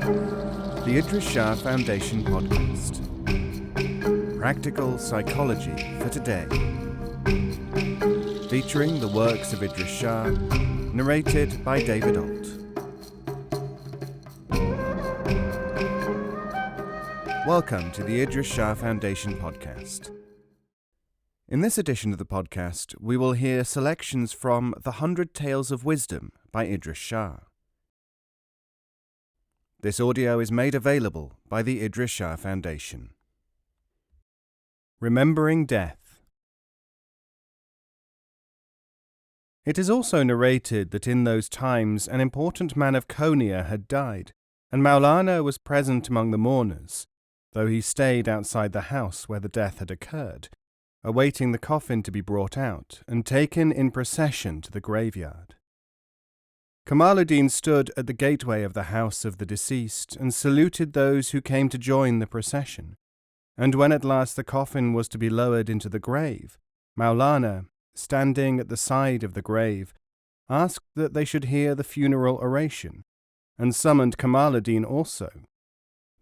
The Idries Shah Foundation podcast. Practical psychology for today. Featuring the works of Idries Shah, narrated by David Ault. Welcome to the Idries Shah Foundation podcast. In this edition of the podcast, we will hear selections from The 100 Tales of Wisdom by Idries Shah. This audio is made available by the Idries Shah Foundation. Remembering Death. It is also narrated that in those times an important man of Konya had died, and Maulana was present among the mourners, though he stayed outside the house where the death had occurred, awaiting the coffin to be brought out and taken in procession to the graveyard. Kamaluddin stood at the gateway of the house of the deceased and saluted those who came to join the procession, and when at last the coffin was to be lowered into the grave, Maulana, standing at the side of the grave, asked that they should hear the funeral oration, and summoned Kamaluddin also.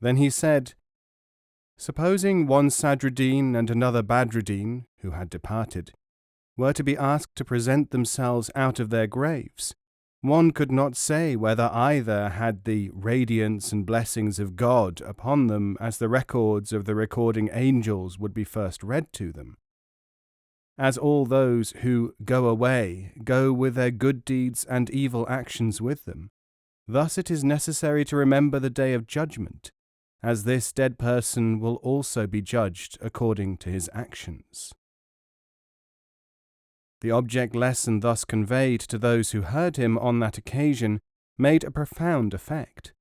Then he said, "Supposing one Sadruddin and another Badruddin, who had departed, were to be asked to present themselves out of their graves, one could not say whether either had the radiance and blessings of God upon them as the records of the recording angels would be first read to them. As all those who go away go with their good deeds and evil actions with them, thus it is necessary to remember the day of judgment, as this dead person will also be judged according to his actions." The object lesson thus conveyed to those who heard him on that occasion made a profound effect.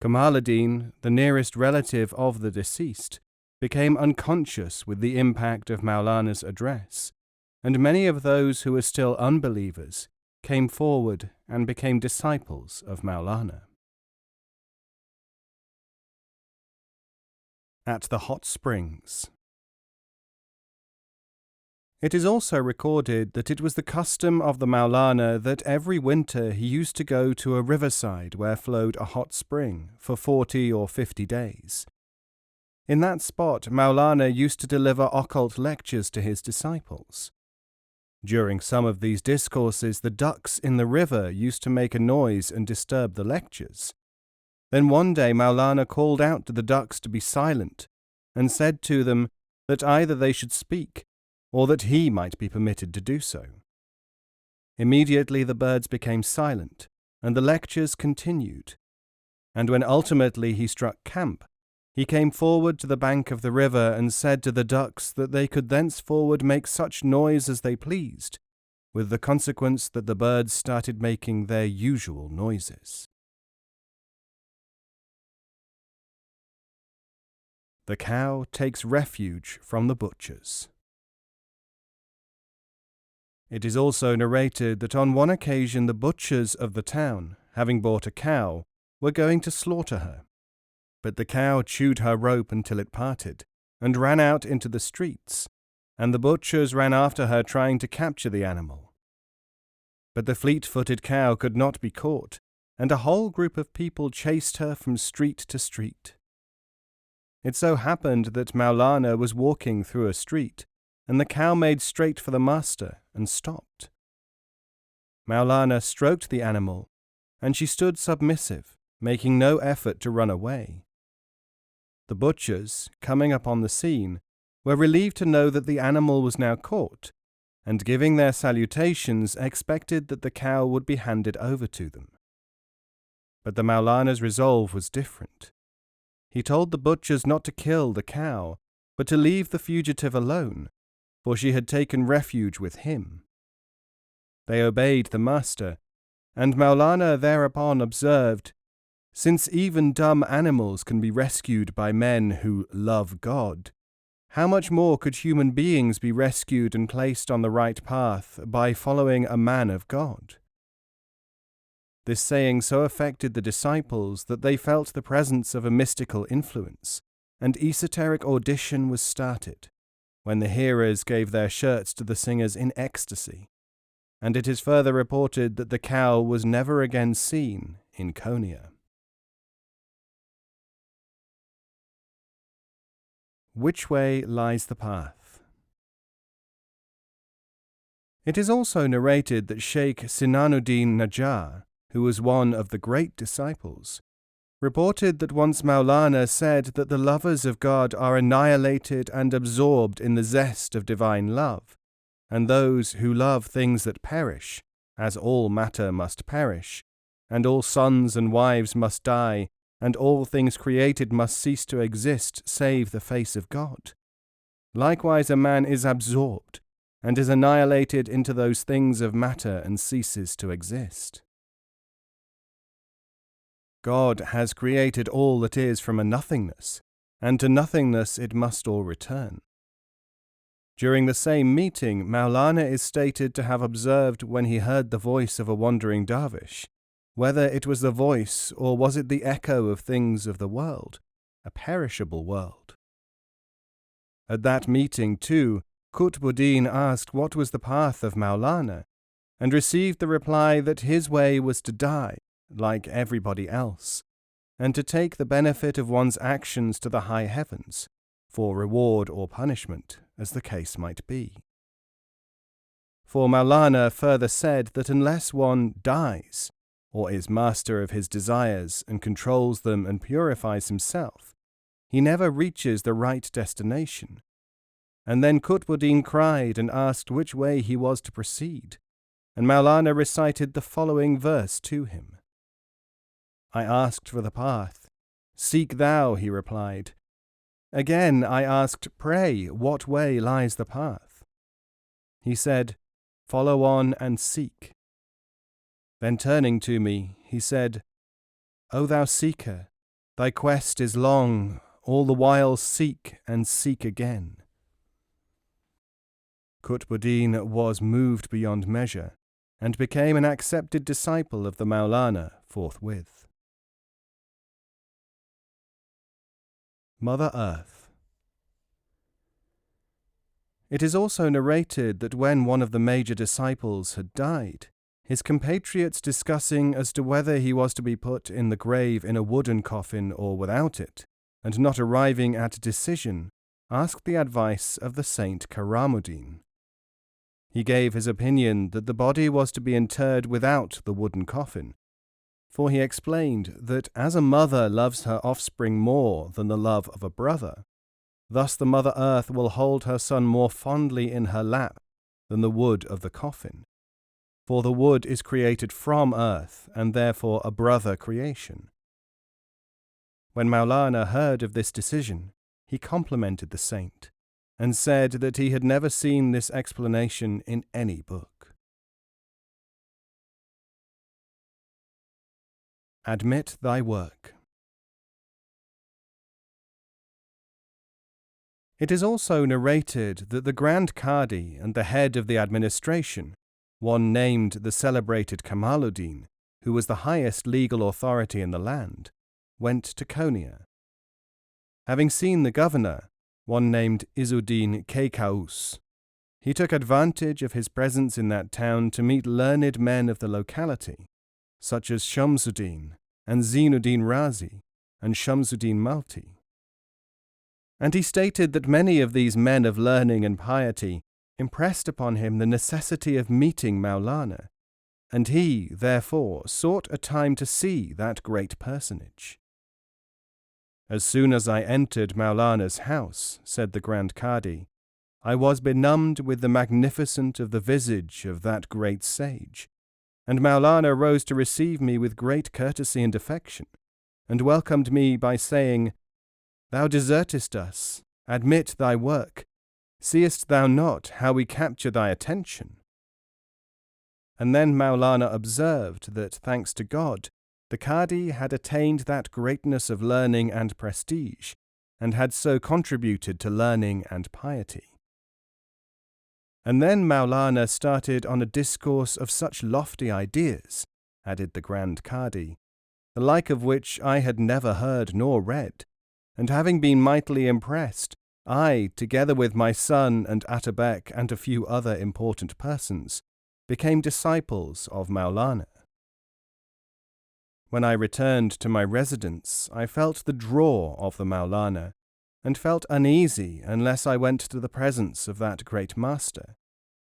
Kamaluddin, the nearest relative of the deceased, became unconscious with the impact of Maulana's address, and many of those who were still unbelievers came forward and became disciples of Maulana. At the hot springs. It is also recorded that it was the custom of the Maulana that every winter he used to go to a riverside where flowed a hot spring for 40 or 50 days. In that spot, Maulana used to deliver occult lectures to his disciples. During some of these discourses, the ducks in the river used to make a noise and disturb the lectures. Then one day Maulana called out to the ducks to be silent and said to them that either they should speak or that he might be permitted to do so. Immediately the birds became silent, and the lectures continued. And when ultimately he struck camp, he came forward to the bank of the river and said to the ducks that they could thenceforward make such noise as they pleased, with the consequence that the birds started making their usual noises. The cow takes refuge from the butchers. It is also narrated that on one occasion the butchers of the town, having bought a cow, were going to slaughter her. But the cow chewed her rope until it parted, and ran out into the streets, and the butchers ran after her trying to capture the animal. But the fleet-footed cow could not be caught, and a whole group of people chased her from street to street. It so happened that Maulana was walking through a street, and the cow made straight for the master and stopped. Maulana stroked the animal, and she stood submissive, making no effort to run away. The butchers, coming upon the scene, were relieved to know that the animal was now caught, and giving their salutations, expected that the cow would be handed over to them. But the Maulana's resolve was different. He told the butchers not to kill the cow, but to leave the fugitive alone, for she had taken refuge with him. They obeyed the master, and Maulana thereupon observed, "Since even dumb animals can be rescued by men who love God, how much more could human beings be rescued and placed on the right path by following a man of God?" This saying so affected the disciples that they felt the presence of a mystical influence, and esoteric audition was started, when the hearers gave their shirts to the singers in ecstasy, and it is further reported that the cow was never again seen in Konya. which way lies the path? It is also narrated that Sheikh Sinanuddin Najjar, who was one of the great disciples, reported that once Maulana said that the lovers of God are annihilated and absorbed in the zest of divine love, and those who love things that perish, as all matter must perish, and all sons and wives must die, and all things created must cease to exist save the face of God. Likewise a man is absorbed, and is annihilated into those things of matter and ceases to exist. God has created all that is from a nothingness, and to nothingness it must all return. During the same meeting, Maulana is stated to have observed when he heard the voice of a wandering dervish, whether it was the voice or was it the echo of things of the world, a perishable world. At that meeting, too, Qutbuddin asked what was the path of Maulana, and received the reply that his way was to die, like everybody else, and to take the benefit of one's actions to the high heavens, for reward or punishment, as the case might be. For Maulana further said that unless one dies, or is master of his desires and controls them and purifies himself, he never reaches the right destination. And then Qutbuddin cried and asked which way he was to proceed, and Maulana recited the following verse to him. I asked for the path. Seek thou, he replied. Again I asked, pray, what way lies the path? He said, follow on and seek. Then turning to me, he said, O thou seeker, thy quest is long, all the while seek and seek again. Qutbuddin was moved beyond measure, and became an accepted disciple of the Maulana forthwith. Mother Earth. It is also narrated that when one of the major disciples had died, his compatriots discussing as to whether he was to be put in the grave in a wooden coffin or without it, and not arriving at a decision, asked the advice of the Saint Karamuddin. He gave his opinion that the body was to be interred without the wooden coffin, for he explained that as a mother loves her offspring more than the love of a brother, thus the Mother Earth will hold her son more fondly in her lap than the wood of the coffin, for the wood is created from earth and therefore a brother creation. When Maulana heard of this decision, he complimented the saint, and said that he had never seen this explanation in any book. Admit thy work. It is also narrated that the Grand Qadi and the head of the administration, one named the celebrated Kamaluddin, who was the highest legal authority in the land, went to Konya. Having seen the governor, one named Izzuddin Kaykaus, he took advantage of his presence in that town to meet learned men of the locality, such as Shamsuddin and Zainuddin Razi and Shamsuddin Malti. And he stated that many of these men of learning and piety impressed upon him the necessity of meeting Maulana, and he, therefore, sought a time to see that great personage. As soon as I entered Maulana's house, said the Grand Qadi, I was benumbed with the magnificence of the visage of that great sage, and Maulana rose to receive me with great courtesy and affection, and welcomed me by saying, Thou desertest us, admit thy work, seest thou not how we capture thy attention? And then Maulana observed that, thanks to God, the Qadi had attained that greatness of learning and prestige, and had so contributed to learning and piety. And then Maulana started on a discourse of such lofty ideas, added the Grand Qadi, the like of which I had never heard nor read, and having been mightily impressed, I, together with my son and Atabek and a few other important persons, became disciples of Maulana. When I returned to my residence, I felt the draw of the Maulana, and felt uneasy unless I went to the presence of that great master,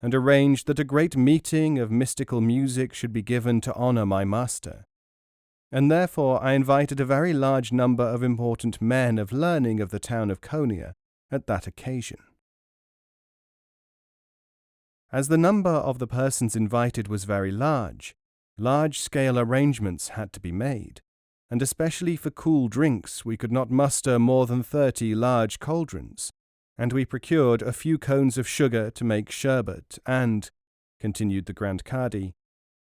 and arranged that a great meeting of mystical music should be given to honour my master. And therefore I invited a very large number of important men of learning of the town of Konya at that occasion. As the number of the persons invited was very large-scale arrangements had to be made, and especially for cool drinks we could not muster more than 30 large cauldrons, and we procured a few cones of sugar to make sherbet, and, continued the Grand Cadi,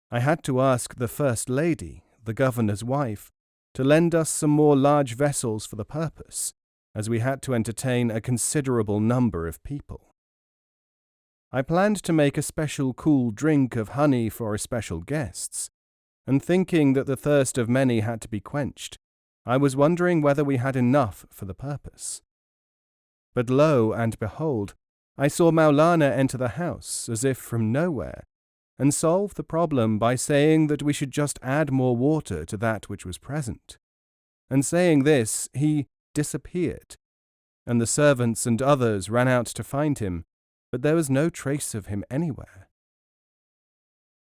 I had to ask the First Lady, the governor's wife, to lend us some more large vessels for the purpose, as we had to entertain a considerable number of people. I planned to make a special cool drink of honey for especial guests, and thinking that the thirst of many had to be quenched, I was wondering whether we had enough for the purpose. But lo and behold, I saw Maulana enter the house as if from nowhere, and solve the problem by saying that we should just add more water to that which was present. And saying this, he disappeared, and the servants and others ran out to find him, but there was no trace of him anywhere.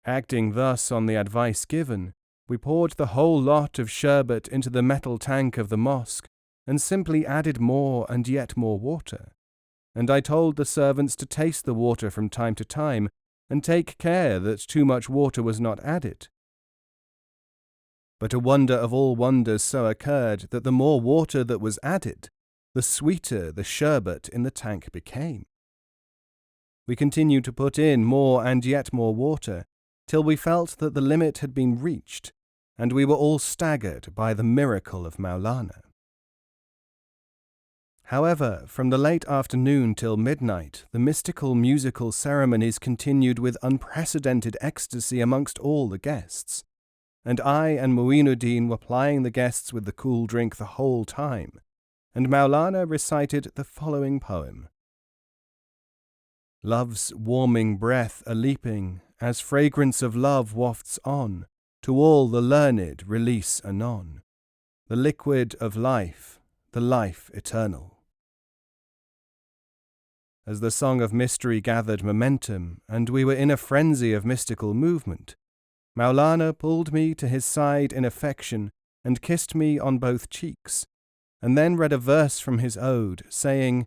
Acting thus on the advice given, we poured the whole lot of sherbet into the metal tank of the mosque, and simply added more and yet more water. And I told the servants to taste the water from time to time, and take care that too much water was not added. But a wonder of all wonders so occurred that the more water that was added, the sweeter the sherbet in the tank became. We continued to put in more and yet more water, till we felt that the limit had been reached, and we were all staggered by the miracle of Maulana. However, from the late afternoon till midnight, the mystical musical ceremonies continued with unprecedented ecstasy amongst all the guests, and I and Muinuddin were plying the guests with the cool drink the whole time, and Maulana recited the following poem. Love's warming breath a-leaping, as fragrance of love wafts on, to all the learned release anon, the liquid of life, the life eternal. As the song of mystery gathered momentum, and we were in a frenzy of mystical movement, Maulana pulled me to his side in affection and kissed me on both cheeks, and then read a verse from his ode, saying,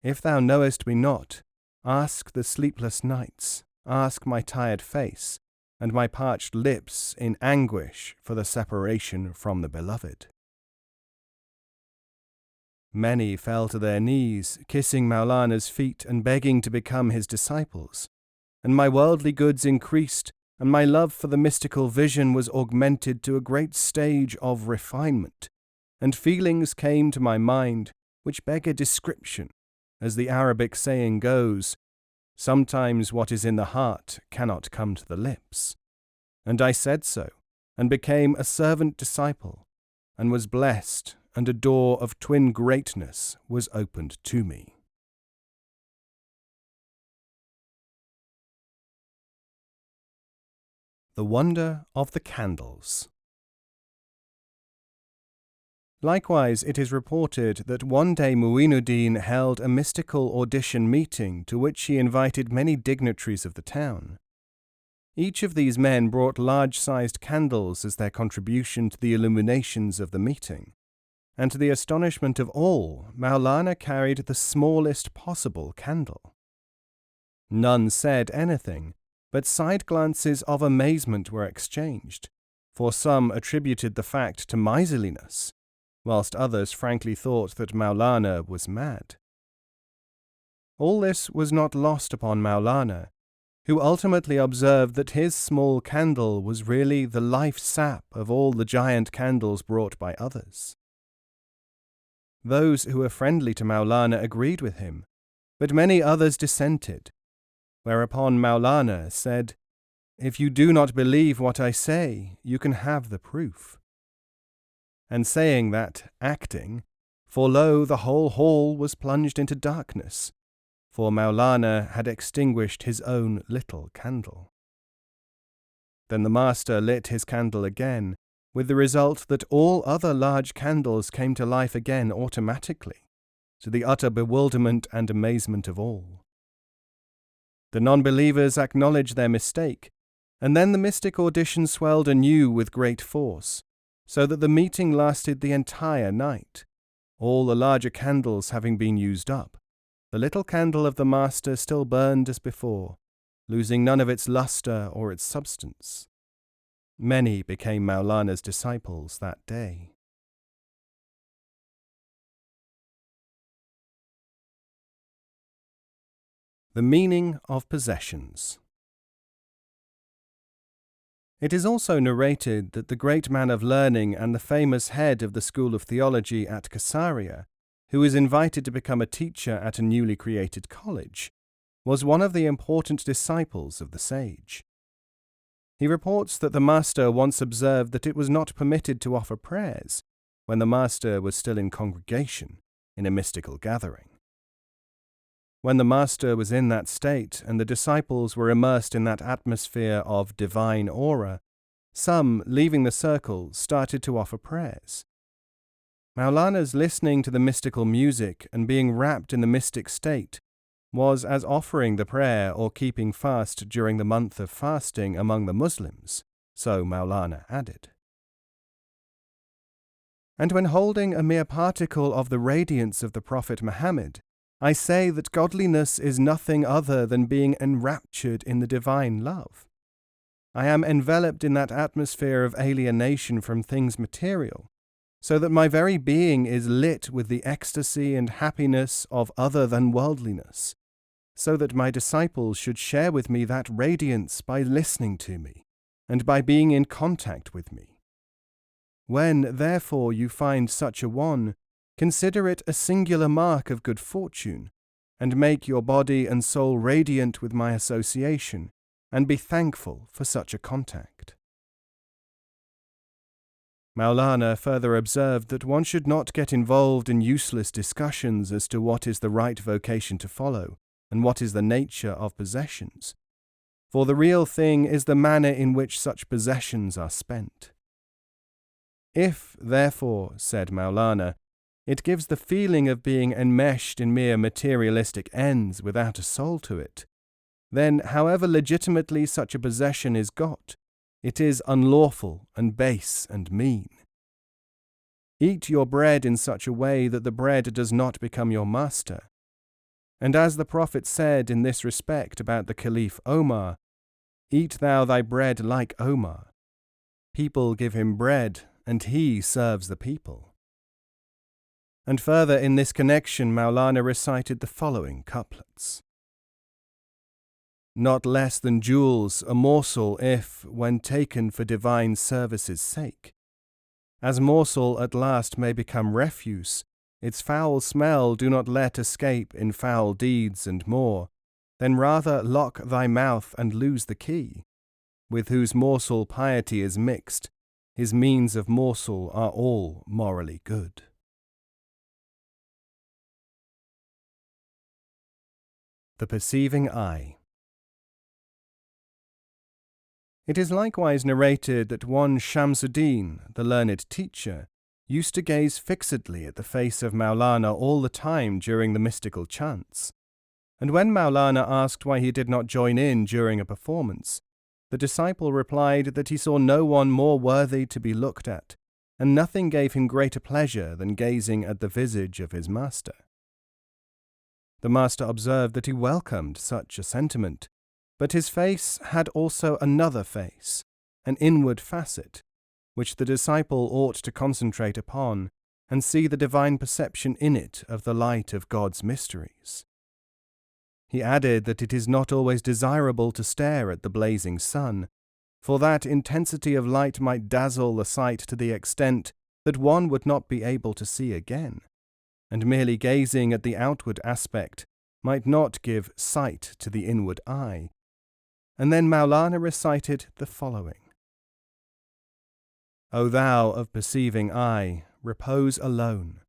If thou knowest me not, ask the sleepless nights, ask my tired face, and my parched lips in anguish for the separation from the beloved. Many fell to their knees, kissing Maulana's feet and begging to become his disciples, and my worldly goods increased, and my love for the mystical vision was augmented to a great stage of refinement, and feelings came to my mind which beg a description. As the Arabic saying goes, sometimes what is in the heart cannot come to the lips. And I said so, and became a servant disciple, and was blessed, and a door of twin greatness was opened to me. The Wonder of the Candles. Likewise, it is reported that one day Muinuddin held a mystical audition meeting to which he invited many dignitaries of the town. Each of these men brought large-sized candles as their contribution to the illuminations of the meeting, and to the astonishment of all, Maulana carried the smallest possible candle. None said anything, but side glances of amazement were exchanged, for some attributed the fact to miserliness, whilst others frankly thought that Maulana was mad. All this was not lost upon Maulana, who ultimately observed that his small candle was really the life sap of all the giant candles brought by others. Those who were friendly to Maulana agreed with him, but many others dissented, whereupon Maulana said, If you do not believe what I say, you can have the proof. And saying that, acting, for lo, the whole hall was plunged into darkness, for Maulana had extinguished his own little candle. Then the master lit his candle again, with the result that all other large candles came to life again automatically, to the utter bewilderment and amazement of all. The non-believers acknowledged their mistake, and then the mystic audition swelled anew with great force, so that the meeting lasted the entire night, all the larger candles having been used up. The little candle of the Master still burned as before, losing none of its lustre or its substance. Many became Maulana's disciples that day. The meaning of possessions. It is also narrated that the great man of learning and the famous head of the school of theology at Caesarea, who was invited to become a teacher at a newly created college, was one of the important disciples of the sage. He reports that the Master once observed that it was not permitted to offer prayers when the Master was still in congregation in a mystical gathering. When the Master was in that state and the disciples were immersed in that atmosphere of divine aura, some, leaving the circle, started to offer prayers. Maulana's listening to the mystical music and being wrapped in the mystic state was as offering the prayer or keeping fast during the month of fasting among the Muslims, so Maulana added. And when holding a mere particle of the radiance of the Prophet Muhammad, I say that godliness is nothing other than being enraptured in the divine love. I am enveloped in that atmosphere of alienation from things material, so that my very being is lit with the ecstasy and happiness of other than worldliness, so that my disciples should share with me that radiance by listening to me and by being in contact with me. When, therefore, you find such a one, consider it a singular mark of good fortune, and make your body and soul radiant with my association, and be thankful for such a contact. Maulana further observed that one should not get involved in useless discussions as to what is the right vocation to follow, and what is the nature of possessions, for the real thing is the manner in which such possessions are spent. If, therefore, said Maulana, it gives the feeling of being enmeshed in mere materialistic ends without a soul to it, then however legitimately such a possession is got, it is unlawful and base and mean. Eat your bread in such a way that the bread does not become your master. And as the Prophet said in this respect about the Caliph Omar, eat thou thy bread like Omar. People give him bread, and he serves the people. And further in this connection Maulana recited the following couplets. Not less than jewels a morsel if, when taken for divine service's sake, as morsel at last may become refuse, its foul smell do not let escape in foul deeds and more, then rather lock thy mouth and lose the key, with whose morsel piety is mixed, his means of morsel are all morally good. The perceiving eye. It is likewise narrated that one Shamsuddin, the learned teacher, used to gaze fixedly at the face of Maulana all the time during the mystical chants, and when Maulana asked why he did not join in during a performance, the disciple replied that he saw no one more worthy to be looked at, and nothing gave him greater pleasure than gazing at the visage of his master. The master observed that he welcomed such a sentiment, but his face had also another face, an inward facet, which the disciple ought to concentrate upon and see the divine perception in it of the light of God's mysteries. He added that it is not always desirable to stare at the blazing sun, for that intensity of light might dazzle the sight to the extent that one would not be able to see again, and merely gazing at the outward aspect might not give sight to the inward eye. And then Maulana recited the following. O thou of perceiving eye, repose alone,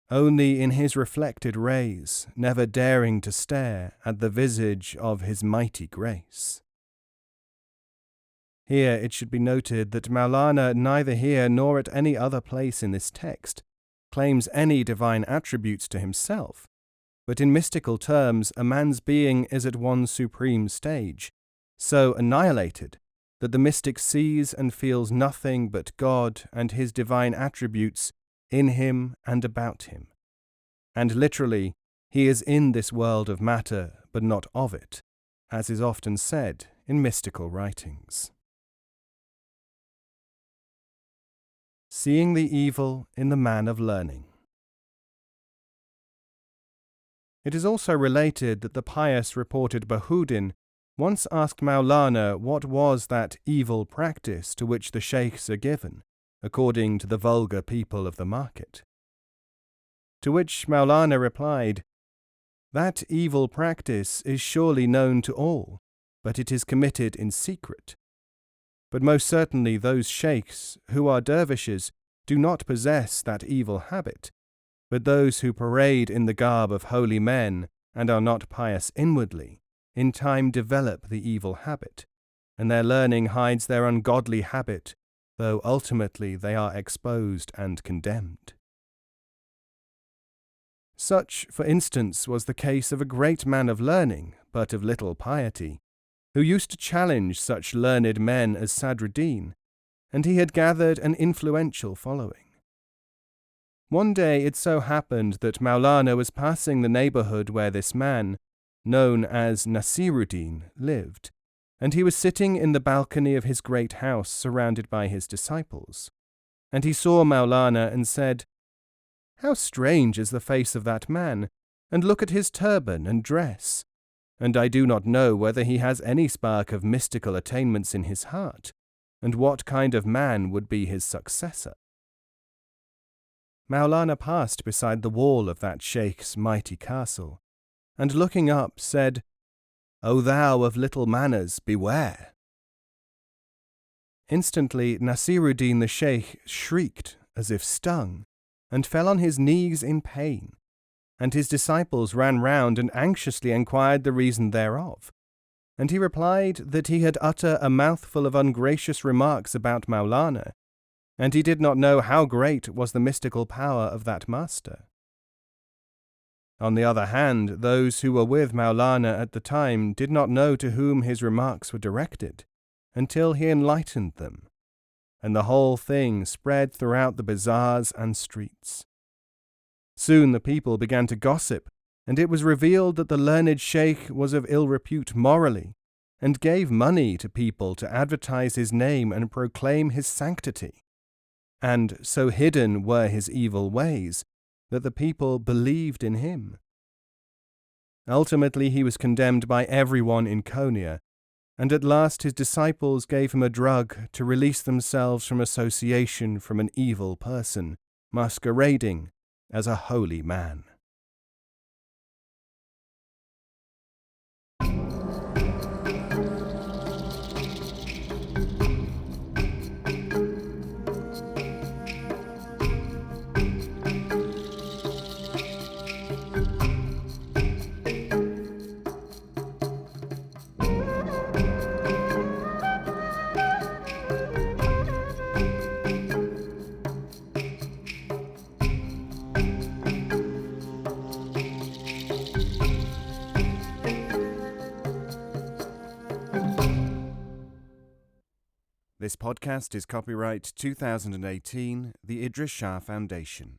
only in his reflected rays, never daring to stare at the visage of his mighty grace. Here it should be noted that Maulana neither here nor at any other place in this text claims any divine attributes to himself, but in mystical terms a man's being is at one supreme stage, so annihilated that the mystic sees and feels nothing but God and his divine attributes in him and about him. And literally, he is in this world of matter, but not of it, as is often said in mystical writings. Seeing the evil in the man of learning. It is also related that the pious reported Bahudin once asked Maulana what was that evil practice to which the sheikhs are given, according to the vulgar people of the market. To which Maulana replied, "That evil practice is surely known to all, but it is committed in secret. But most certainly those sheikhs, who are dervishes, do not possess that evil habit, but those who parade in the garb of holy men and are not pious inwardly, in time develop the evil habit, and their learning hides their ungodly habit, though ultimately they are exposed and condemned." Such, for instance, was the case of a great man of learning, but of little piety, who used to challenge such learned men as Sadruddin, and he had gathered an influential following. One day it so happened that Maulana was passing the neighbourhood where this man, known as Nasiruddin, lived, and he was sitting in the balcony of his great house surrounded by his disciples. And he saw Maulana and said, "How strange is the face of that man, and look at his turban and dress, and I do not know whether he has any spark of mystical attainments in his heart, and what kind of man would be his successor." Maulana passed beside the wall of that sheikh's mighty castle, and looking up said, "O thou of little manners, beware!" Instantly Nasiruddin the sheikh shrieked as if stung, and fell on his knees in pain, and his disciples ran round and anxiously enquired the reason thereof, and he replied that he had uttered a mouthful of ungracious remarks about Maulana, and he did not know how great was the mystical power of that master. On the other hand, those who were with Maulana at the time did not know to whom his remarks were directed, until he enlightened them, and the whole thing spread throughout the bazaars and streets. Soon the people began to gossip, and it was revealed that the learned sheikh was of ill repute morally, and gave money to people to advertise his name and proclaim his sanctity. And so hidden were his evil ways, that the people believed in him. Ultimately he was condemned by everyone in Konya, and at last his disciples gave him a drug to release themselves from association from an evil person, masquerading as a holy man. This podcast is copyright 2018, the Idries Shah Foundation.